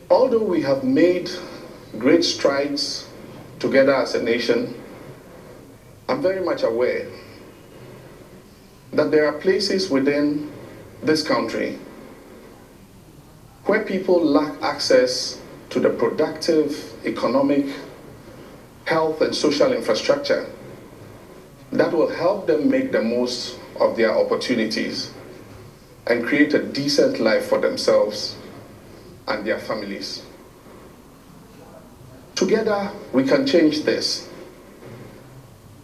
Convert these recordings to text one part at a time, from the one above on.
Although we have made great strides together as a nation, I'm very much aware that there are places within this country where people lack access to the productive, economic, health, and social infrastructure that will help them make the most of their opportunities and create a decent life for themselves and their families. Together, we can change this.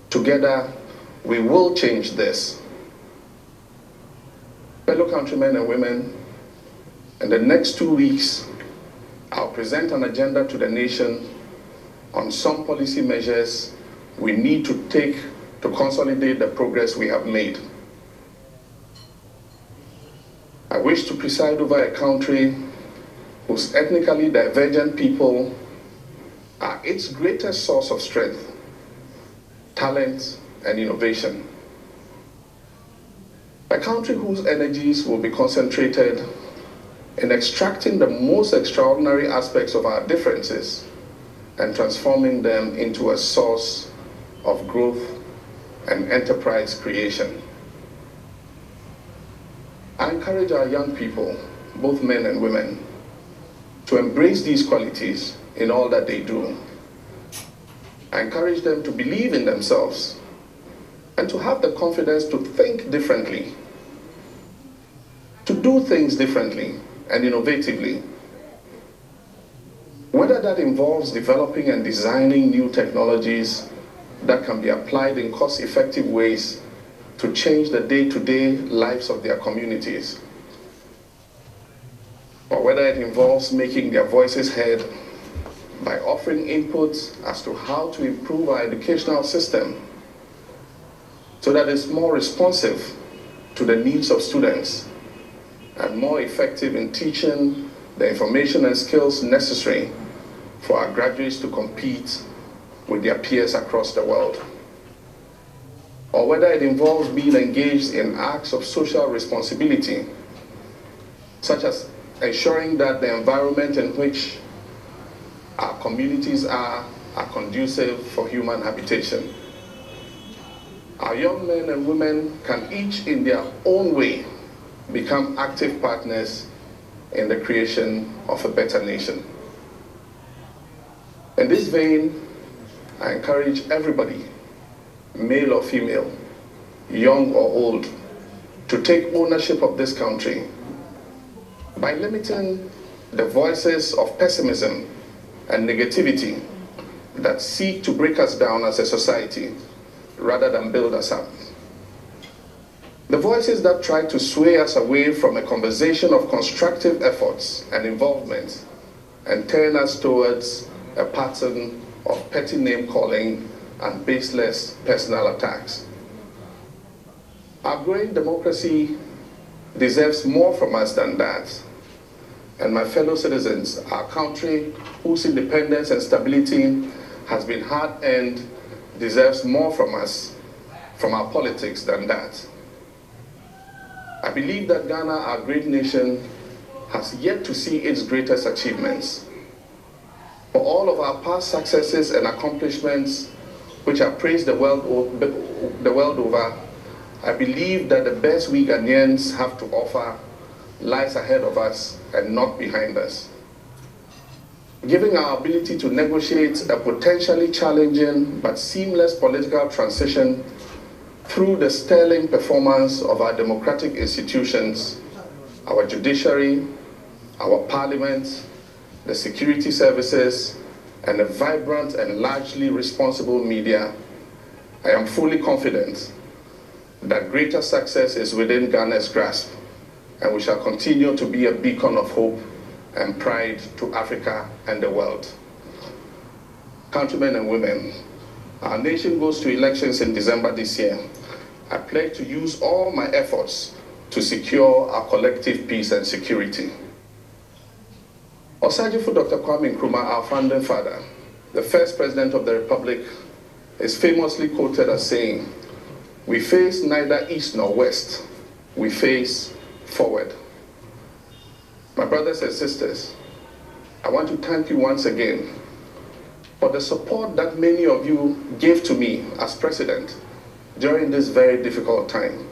Together, we will change this. Fellow countrymen and women, in the next 2 weeks, I'll present an agenda to the nation on some policy measures we need to take to consolidate the progress we have made. I wish to preside over a country whose ethnically divergent people are its greatest source of strength, talent, and innovation. A country whose energies will be concentrated in extracting the most extraordinary aspects of our differences and transforming them into a source of growth and enterprise creation. I encourage our young people, both men and women, to embrace these qualities in all that they do. I encourage them to believe in themselves and to have the confidence to think differently, to do things differently and innovatively. Whether that involves developing and designing new technologies that can be applied in cost-effective ways to change the day-to-day lives of their communities, or whether it involves making their voices heard by offering inputs as to how to improve our educational system so that it's more responsive to the needs of students and more effective in teaching the information and skills necessary for our graduates to compete with their peers across the world. Or whether it involves being engaged in acts of social responsibility, such as ensuring that the environment in which our communities are conducive for human habitation. Our young men and women can each in their own way become active partners in the creation of a better nation. In this vein, I encourage everybody, male or female, young or old, to take ownership of this country by limiting the voices of pessimism and negativity that seek to break us down as a society rather than build us up. The voices that try to sway us away from a conversation of constructive efforts and involvement and turn us towards a pattern of petty name-calling and baseless personal attacks. Our growing democracy deserves more from us than that. And my fellow citizens, our country, whose independence and stability has been hard-earned, deserves more from us, from our politics, than that. I believe that Ghana, our great nation, has yet to see its greatest achievements. For all of our past successes and accomplishments, which are praised the world over, I believe that the best we Ghanaians have to offer lies ahead of us and not behind us. Given our ability to negotiate a potentially challenging but seamless political transition through the sterling performance of our democratic institutions, our judiciary, our parliament, the security services, and a vibrant and largely responsible media, I am fully confident that greater success is within Ghana's grasp, and we shall continue to be a beacon of hope and pride to Africa and the world. Countrymen and women, our nation goes to elections in December this year. I pledge to use all my efforts to secure our collective peace and security. Osajifo Dr. Kwame Nkrumah, our founding father, the first president of the Republic, is famously quoted as saying, "We face neither east nor west, we face forward." My brothers and sisters, I want to thank you once again for the support that many of you gave to me as president during this very difficult time.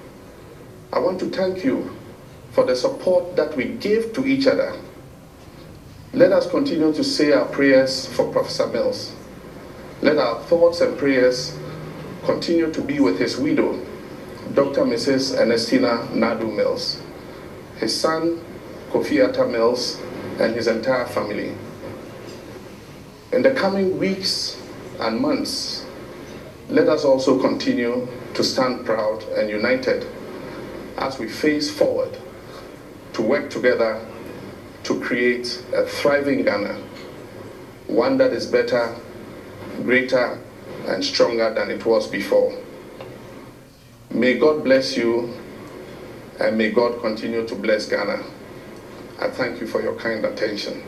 I want to thank you for the support that we gave to each other. Let us continue to say our prayers for Professor Mills. Let our thoughts and prayers continue to be with his widow, Dr. Mrs. Ernestina Nadu Mills, his son, Kofi Atta Mills, and his entire family. In the coming weeks and months, let us also continue to stand proud and united as we face forward to work together to create a thriving Ghana, one that is better, greater, and stronger than it was before. May God bless you, and may God continue to bless Ghana. I thank you for your kind attention.